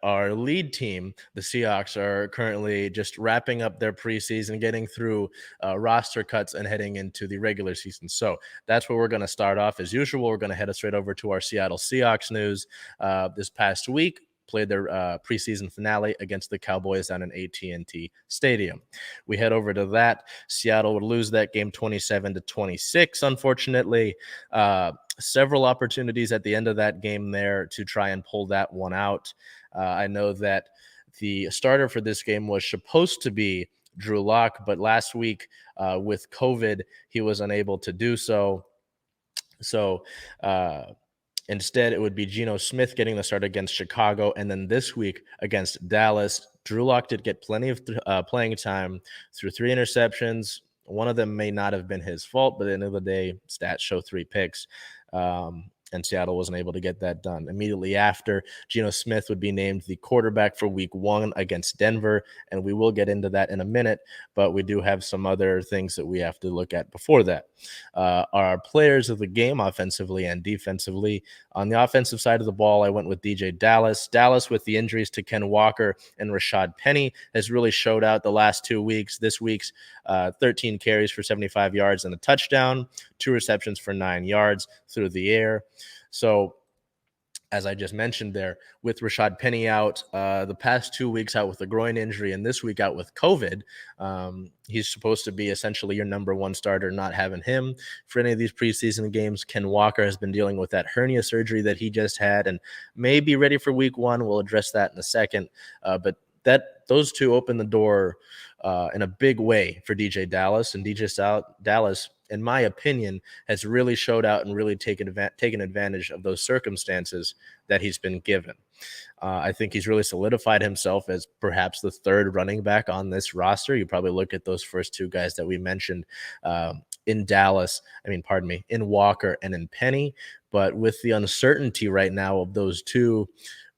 Our lead team, the Seahawks, are currently just wrapping up their preseason, getting through roster cuts and heading into the regular season. So that's where we're going to start off. As usual, we're going to head straight over to our Seattle Seahawks news. This past week, played their preseason finale against the Cowboys down in AT&T Stadium. We head over to that. Seattle would lose that game 27-26, unfortunately. Several opportunities at the end of that game there to try and pull that one out. I know that the starter for this game was supposed to be Drew Lock, but last week with COVID, he was unable to do so. So instead, it would be Geno Smith getting the start against Chicago. And then this week against Dallas, Drew Lock did get plenty of playing time through 3 interceptions. One of them may not have been his fault, but at the end of the day, stats show 3 picks. And Seattle wasn't able to get that done. Immediately after, Geno Smith would be named the quarterback for week 1 against Denver, and we will get into that in a minute, but we do have some other things that we have to look at before that. Our players of the game, offensively and defensively. On the offensive side of the ball, I went with DJ Dallas. Dallas, with the injuries to Ken Walker and Rashad Penny, has really showed out the last 2 weeks. This week's 13 carries for 75 yards and a touchdown, 2 receptions for 9 yards through the air. So, as I just mentioned there, with Rashad Penny out, the past 2 weeks out with a groin injury and this week out with COVID, he's supposed to be essentially your number 1 starter. Not having him for any of these preseason games. Ken Walker has been dealing with that hernia surgery that he just had and may be ready for week 1. We'll address that in a second. But those two open the door in a big way for DJ Dallas. And DJ Dallas, in my opinion, has really showed out and really taken advantage of those circumstances that he's been given. I think he's really solidified himself as perhaps the 3rd running back on this roster. You probably look at those first 2 guys that we mentioned in Walker and in Penny. But with the uncertainty right now of those 2,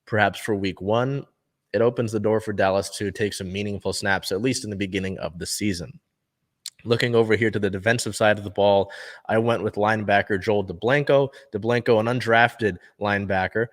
perhaps for week 1, it opens the door for Dallas to take some meaningful snaps, at least in the beginning of the season. Looking over here to the defensive side of the ball, I went with linebacker Joel DeBlanco. DeBlanco, an undrafted linebacker,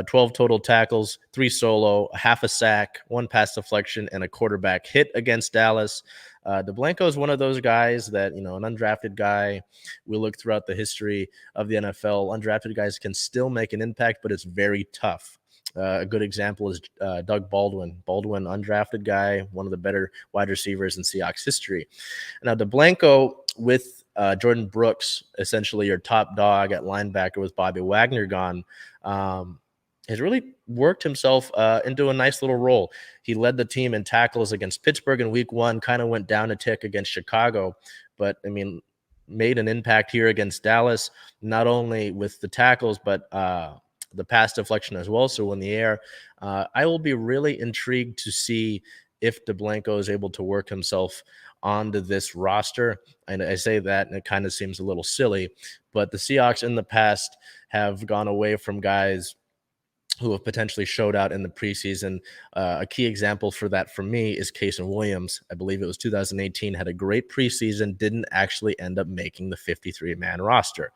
12 total tackles, 3 solo, half a sack, 1 pass deflection, and a quarterback hit against Dallas. DeBlanco is one of those guys that, an undrafted guy, we look throughout the history of the NFL, undrafted guys can still make an impact, but it's very tough. A good example is Doug Baldwin. Baldwin, undrafted guy, one of the better wide receivers in Seahawks history. Now, DeBlanco, with Jordan Brooks, essentially your top dog at linebacker with Bobby Wagner gone, has really worked himself into a nice little role. He led the team in tackles against Pittsburgh in week 1, kind of went down a tick against Chicago, but, made an impact here against Dallas, not only with the tackles, but the pass deflection as well. So in the air, I will be really intrigued to see if DeBlanco is able to work himself onto this roster. And I say that, and it kind of seems a little silly, but the Seahawks in the past have gone away from guys who have potentially showed out in the preseason. A key example for that for me is Kason Williams. I believe it was 2018, had a great preseason, didn't actually end up making the 53-man roster.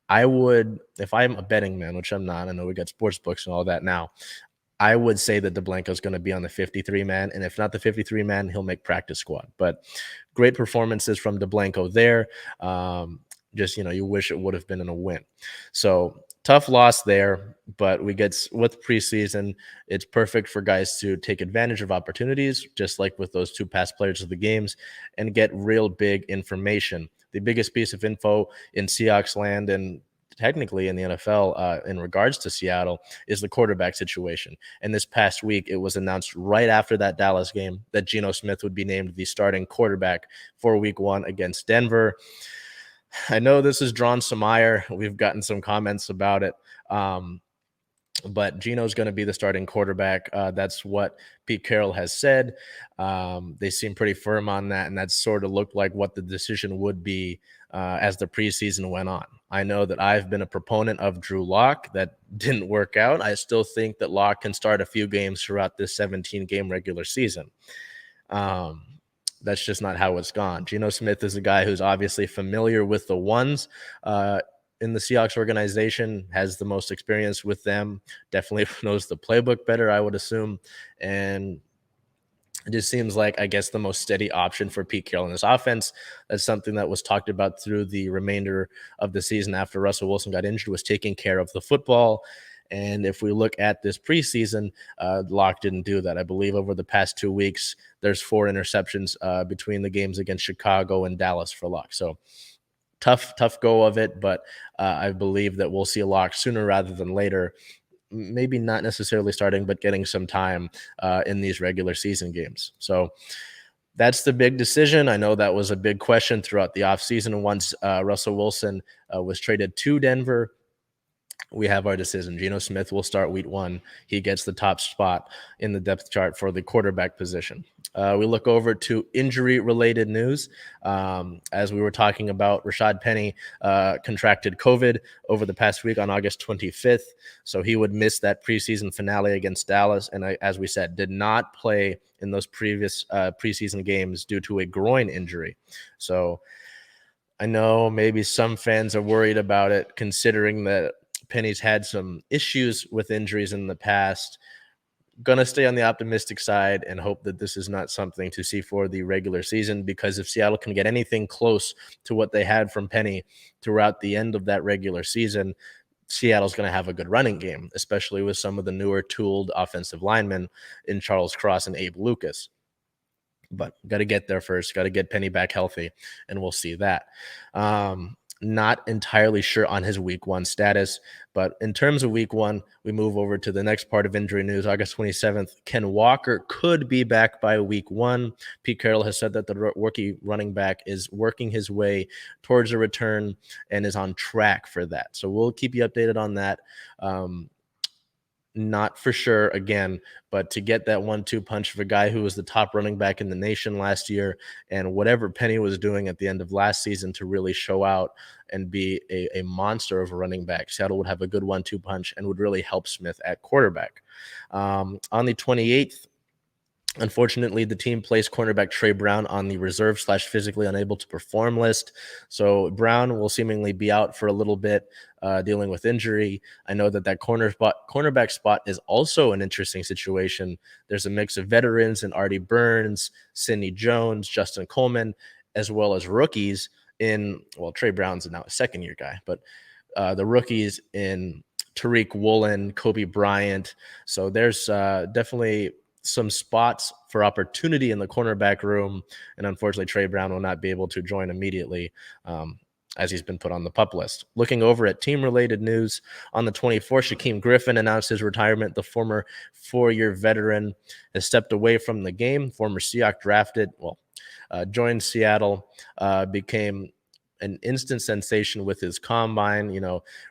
I would, if I'm a betting man, which I'm not, I know we got sports books and all that now, I would say that DeBlanco is going to be on the 53-man, and if not the 53-man, he'll make practice squad. But great performances from DeBlanco there. You wish it would have been in a win. So tough loss there, but we get with preseason, it's perfect for guys to take advantage of opportunities, just like with those 2 past players of the games, and get real big information. The biggest piece of info in Seahawks land and technically in the NFL in regards to Seattle is the quarterback situation. And this past week, it was announced right after that Dallas game that Geno Smith would be named the starting quarterback for week 1 against Denver. I know this has drawn some ire. We've gotten some comments about it. but Geno's going to be the starting quarterback. That's what Pete Carroll has said. They seem pretty firm on that, and that sort of looked like what the decision would be as the preseason went on. I know that I've been a proponent of Drew Lock. That didn't work out. I still think that Lock can start a few games throughout this 17-game regular season. Um, that's just not how it's gone. Geno Smith is a guy who's obviously familiar with the ones in the Seahawks organization, has the most experience with them, definitely knows the playbook better, I would assume. And it just seems like, I guess, the most steady option for Pete Carroll in this offense. That's something that was talked about through the remainder of the season after Russell Wilson got injured, was taking care of the football. And if we look at this preseason, Locke didn't do that. I believe over the past 2 weeks, there's 4 interceptions between the games against Chicago and Dallas for Locke. So tough go of it, but I believe that we'll see a Locke sooner rather than later. Maybe not necessarily starting, but getting some time in these regular season games. So that's the big decision. I know that was a big question throughout the offseason. Once Russell Wilson was traded to Denver, we have our decision. Geno Smith will start week 1. He gets the top spot in the depth chart for the quarterback position. We look over to injury-related news. As we were talking about, Rashad Penny contracted COVID over the past week on August 25th, so he would miss that preseason finale against Dallas, and as we said, did not play in those previous preseason games due to a groin injury. So I know maybe some fans are worried about it, considering that Penny's had some issues with injuries in the past. Going to stay on the optimistic side and hope that this is not something to see for the regular season, because if Seattle can get anything close to what they had from Penny throughout the end of that regular season, Seattle's going to have a good running game, especially with some of the newer tooled offensive linemen in Charles Cross and Abe Lucas. But got to get there first, got to get Penny back healthy, and we'll see that. Not entirely sure on his week 1 status, but in terms of week 1, we move over to the next part of injury news. August 27th, Ken Walker could be back by week 1. Pete Carroll has said that the rookie running back is working his way towards a return and is on track for that. So we'll keep you updated on that. Not for sure again, but to get that 1-2 punch of a guy who was the top running back in the nation last year, and whatever Penny was doing at the end of last season to really show out and be a monster of a running back, Seattle would have a good 1-2 punch and would really help Smith at quarterback. On the 28th, unfortunately, the team placed cornerback Trey Brown on the reserve/physically unable to perform list. So Brown will seemingly be out for a little bit, dealing with injury. I know that cornerback spot is also an interesting situation. There's a mix of veterans in Artie Burns, Sidney Jones, Justin Coleman, as well as rookies Trey Brown's now a second-year guy, but the rookies in Tariq Woolen, Kobe Bryant. So there's definitely some spots for opportunity in the cornerback room, and unfortunately Trey Brown will not be able to join immediately as he's been put on the PUP list. Looking over at team-related news, on the 24th, Shaquem Griffin announced his retirement. The former 4-year veteran has stepped away from the game. Former Seahawks drafted, joined Seattle, became an instant sensation with his combine,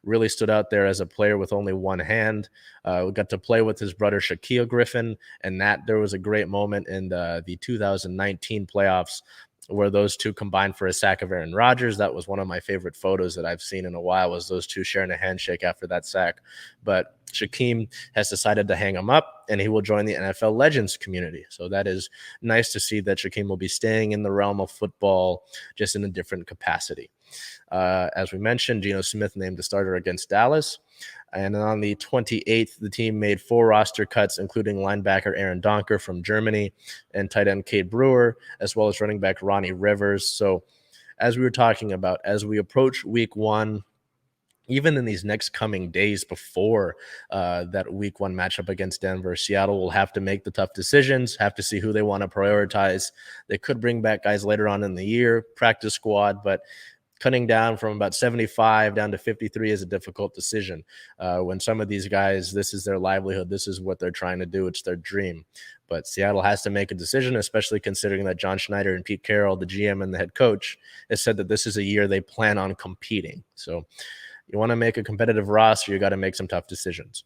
really stood out there as a player with only one hand. We got to play with his brother Shaquille Griffin, and there was a great moment in the 2019 playoffs where those two combined for a sack of Aaron Rodgers. That was one of my favorite photos that I've seen in a while, was those two sharing a handshake after that sack. But Shaquem has decided to hang him up, and he will join the NFL Legends community. So that is nice to see that Shaquem will be staying in the realm of football, just in a different capacity. As we mentioned, Geno Smith named the starter against Dallas. And on the 28th, the team made 4 roster cuts, including linebacker Aaron Donker from Germany and tight end Cade Brewer, as well as running back Ronnie Rivers. So as we were talking about, as we approach week 1, even in these next coming days before that week 1 matchup against Denver, Seattle will have to make the tough decisions, have to see who they want to prioritize. They could bring back guys later on in the year, practice squad, but cutting down from about 75 down to 53 is a difficult decision. When some of these guys, this is their livelihood, this is what they're trying to do, it's their dream. But Seattle has to make a decision, especially considering that John Schneider and Pete Carroll, the GM and the head coach, has said that this is a year they plan on competing. So You want to make a competitive roster, you got to make some tough decisions.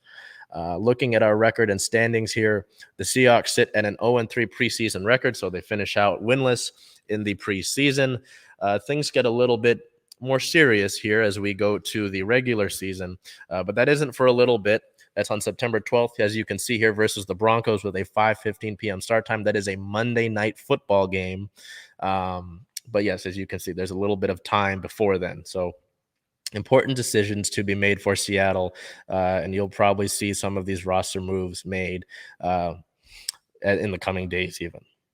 Looking at our record and standings here, the Seahawks sit at an 0-3 preseason record, so they finish out winless in the preseason. Things get a little bit more serious here as we go to the regular season, but that isn't for a little bit. That's on September 12th, as you can see here, versus the Broncos with a 5:15 p.m. start time. That is a Monday night football game. But yes, as you can see, there's a little bit of time before then. So important decisions to be made for Seattle, and you'll probably see some of these roster moves made in the coming days even.